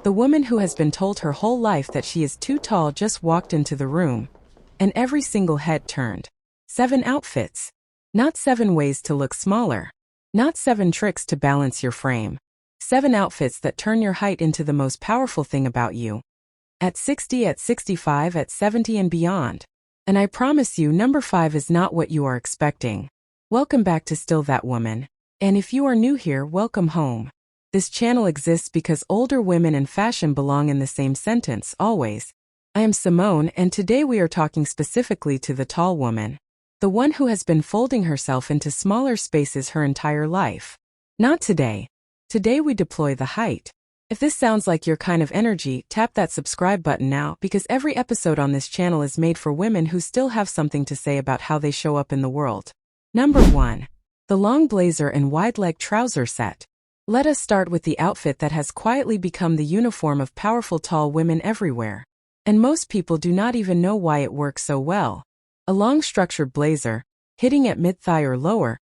The woman who has been told her whole life that she is too tall just walked into the room, and every single head turned. 7 outfits. Not 7 ways to look smaller. Not 7 tricks to balance your frame. 7 outfits that turn your height into the most powerful thing about you. At 60, at 65, at 70 and beyond. And I promise you, number 5 is not what you are expecting. Welcome back to Still That Woman. And if you are new here, welcome home. This channel exists because older women and fashion belong in the same sentence, always. I am Simone, and today we are talking specifically to the tall woman. The one who has been folding herself into smaller spaces her entire life. Not today. Today we deploy the height. If this sounds like your kind of energy, tap that subscribe button now, because every episode on this channel is made for women who still have something to say about how they show up in the world. Number 1. The long blazer and wide-leg trouser set. Let us start with the outfit that has quietly become the uniform of powerful tall women everywhere. And most people do not even know why it works so well. A long structured blazer, hitting at mid-thigh or lower,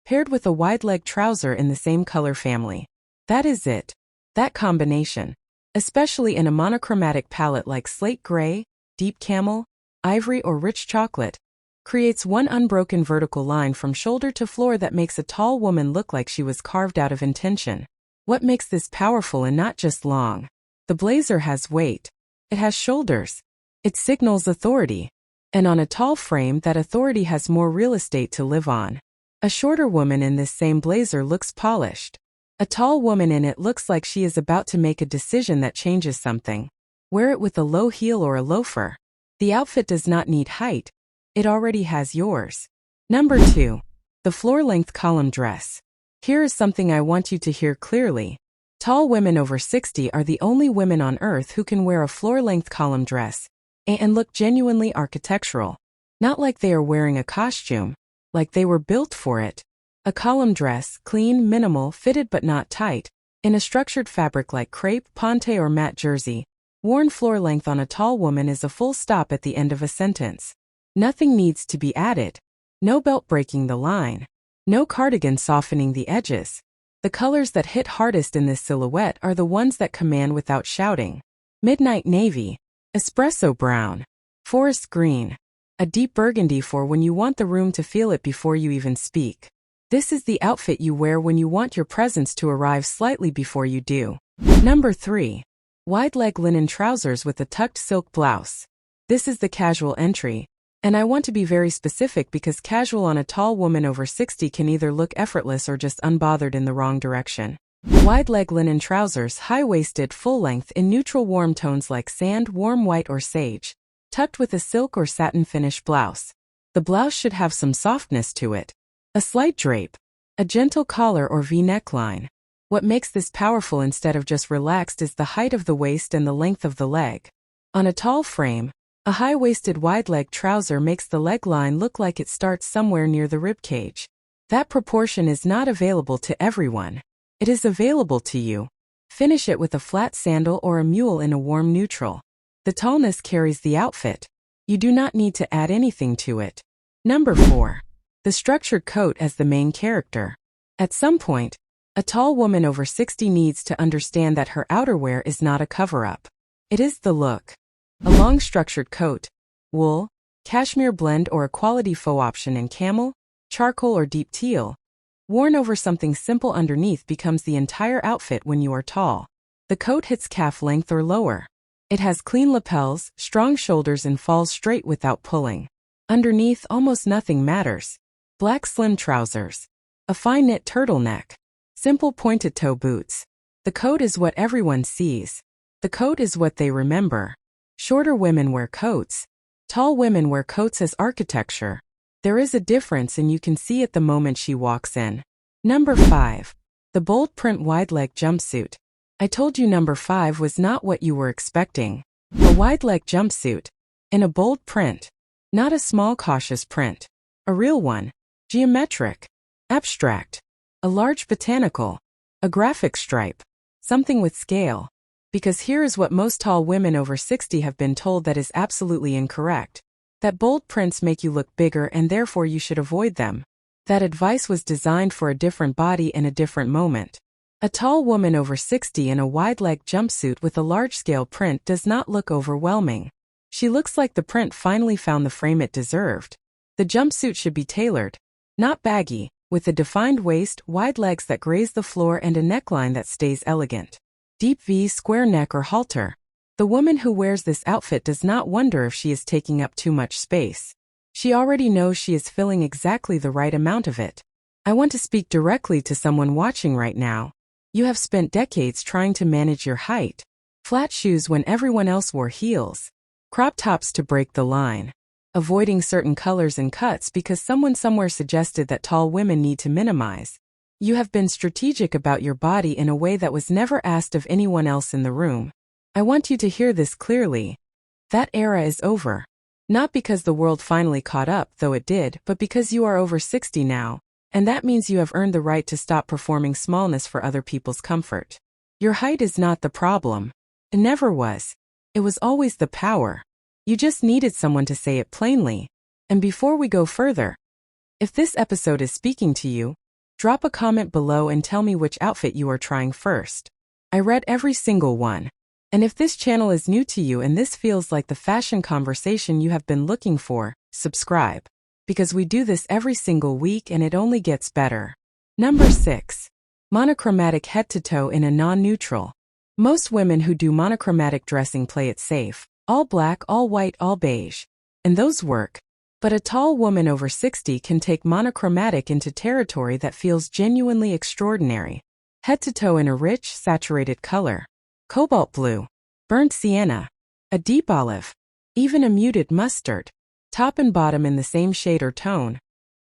paired with a wide-leg trouser in the same color family. That is it. That combination, especially in a monochromatic palette like slate gray, deep camel, ivory or rich chocolate, creates one unbroken vertical line from shoulder to floor that makes a tall woman look like she was carved out of intention. What makes this powerful and not just long? The blazer has weight. It has shoulders. It signals authority. And on a tall frame, that authority has more real estate to live on. A shorter woman in this same blazer looks polished. A tall woman in it looks like she is about to make a decision that changes something. Wear it with a low heel or a loafer. The outfit does not need height. It already has yours. Number 2. The floor-length column dress. Here is something I want you to hear clearly. Tall women over 60 are the only women on earth who can wear a floor-length column dress and look genuinely architectural. Not like they are wearing a costume, like they were built for it. A column dress, clean, minimal, fitted but not tight, in a structured fabric like crepe, ponte or matte jersey, worn floor-length on a tall woman is a full stop at the end of a sentence. Nothing needs to be added. No belt breaking the line. No cardigan softening the edges. The colors that hit hardest in this silhouette are the ones that command without shouting. Midnight navy, espresso brown, forest green, a deep burgundy for when you want the room to feel it before you even speak. This is the outfit you wear when you want your presence to arrive slightly before you do. Number 3. Wide-leg linen trousers with a tucked silk blouse. This is the casual entry. And I want to be very specific because casual on a tall woman over 60 can either look effortless or just unbothered in the wrong direction. Wide-leg linen trousers, high-waisted, full-length in neutral warm tones like sand, warm white or sage, tucked with a silk or satin finish blouse. The blouse should have some softness to it. A slight drape. A gentle collar or V-neckline. What makes this powerful instead of just relaxed is the height of the waist and the length of the leg. On a tall frame, a high-waisted wide-leg trouser makes the leg line look like it starts somewhere near the ribcage. That proportion is not available to everyone. It is available to you. Finish it with a flat sandal or a mule in a warm neutral. The tallness carries the outfit. You do not need to add anything to it. Number 4. The structured coat as the main character. At some point, a tall woman over 60 needs to understand that her outerwear is not a cover-up. It is the look. A long structured coat, wool, cashmere blend or a quality faux option in camel, charcoal or deep teal, worn over something simple underneath becomes the entire outfit when you are tall. The coat hits calf length or lower. It has clean lapels, strong shoulders and falls straight without pulling. Underneath almost nothing matters. Black slim trousers. A fine knit turtleneck. Simple pointed toe boots. The coat is what everyone sees. The coat is what they remember. Shorter women wear coats. Tall women wear coats as architecture. There is a difference and you can see it the moment she walks in. Number 5. The bold print wide-leg jumpsuit. I told you number 5 was not what you were expecting. A wide-leg jumpsuit. In a bold print. Not a small cautious print. A real one. Geometric. Abstract. A large botanical. A graphic stripe. Something with scale. Because here is what most tall women over 60 have been told that is absolutely incorrect. That bold prints make you look bigger and therefore you should avoid them. That advice was designed for a different body in a different moment. A tall woman over 60 in a wide-leg jumpsuit with a large-scale print does not look overwhelming. She looks like the print finally found the frame it deserved. The jumpsuit should be tailored, not baggy, with a defined waist, wide legs that graze the floor and a neckline that stays elegant. Deep V, square neck or halter. The woman who wears this outfit does not wonder if she is taking up too much space. She already knows she is filling exactly the right amount of it. I want to speak directly to someone watching right now. You have spent decades trying to manage your height. Flat shoes when everyone else wore heels. Crop tops to break the line. Avoiding certain colors and cuts because someone somewhere suggested that tall women need to minimize. You have been strategic about your body in a way that was never asked of anyone else in the room. I want you to hear this clearly. That era is over. Not because the world finally caught up, though it did, but because you are over 60 now. And that means you have earned the right to stop performing smallness for other people's comfort. Your height is not the problem. It never was. It was always the power. You just needed someone to say it plainly. And before we go further, if this episode is speaking to you, drop a comment below and tell me which outfit you are trying first. I read every single one. And if this channel is new to you and this feels like the fashion conversation you have been looking for, subscribe. Because we do this every single week and it only gets better. Number 6. Monochromatic head-to-toe in a non-neutral. Most women who do monochromatic dressing play it safe. All black, all white, all beige. And those work. But a tall woman over 60 can take monochromatic into territory that feels genuinely extraordinary. Head-to-toe in a rich, saturated color. Cobalt blue. Burnt sienna. A deep olive. Even a muted mustard. Top and bottom in the same shade or tone.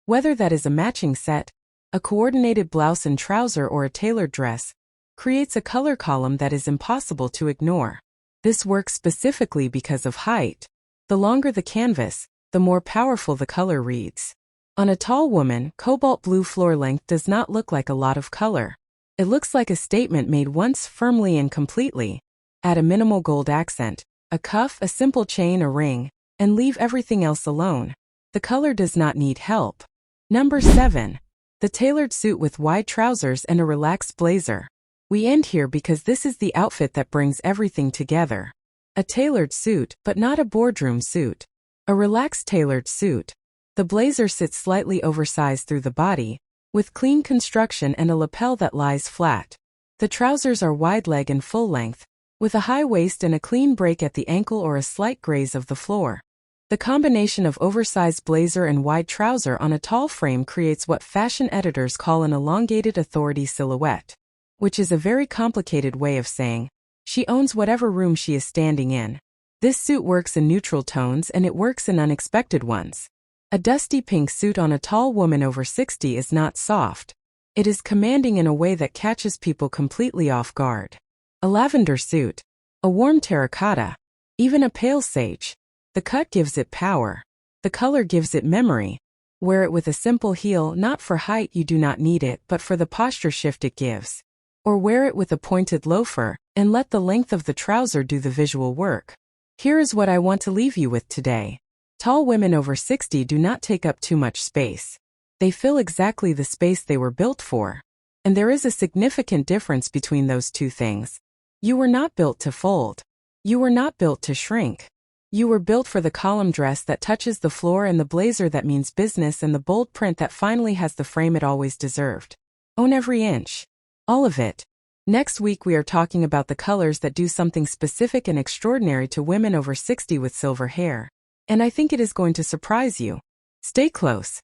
Whether that is a matching set, a coordinated blouse and trouser or a tailored dress, creates a color column that is impossible to ignore. This works specifically because of height. The longer the canvas, the more powerful the color reads. On a tall woman, cobalt blue floor length does not look like a lot of color. It looks like a statement made once firmly and completely. Add a minimal gold accent, a cuff, a simple chain or ring, and leave everything else alone. The color does not need help. Number 7. The tailored suit with wide trousers and a relaxed blazer. We end here because this is the outfit that brings everything together. A tailored suit, but not a boardroom suit. A relaxed tailored suit. The blazer sits slightly oversized through the body, with clean construction and a lapel that lies flat. The trousers are wide leg and full length, with a high waist and a clean break at the ankle or a slight graze of the floor. The combination of oversized blazer and wide trouser on a tall frame creates what fashion editors call an elongated authority silhouette, which is a very complicated way of saying, she owns whatever room she is standing in. This suit works in neutral tones and it works in unexpected ones. A dusty pink suit on a tall woman over 60 is not soft. It is commanding in a way that catches people completely off guard. A lavender suit, a warm terracotta, even a pale sage. The cut gives it power. The color gives it memory. Wear it with a simple heel, not for height, you do not need it, but for the posture shift it gives. Or wear it with a pointed loafer, and let the length of the trouser do the visual work. Here is what I want to leave you with today. Tall women over 60 do not take up too much space. They fill exactly the space they were built for. And there is a significant difference between those two things. You were not built to fold. You were not built to shrink. You were built for the column dress that touches the floor and the blazer that means business and the bold print that finally has the frame it always deserved. Own every inch. All of it. Next week we are talking about the colors that do something specific and extraordinary to women over 60 with silver hair. And I think it is going to surprise you. Stay close.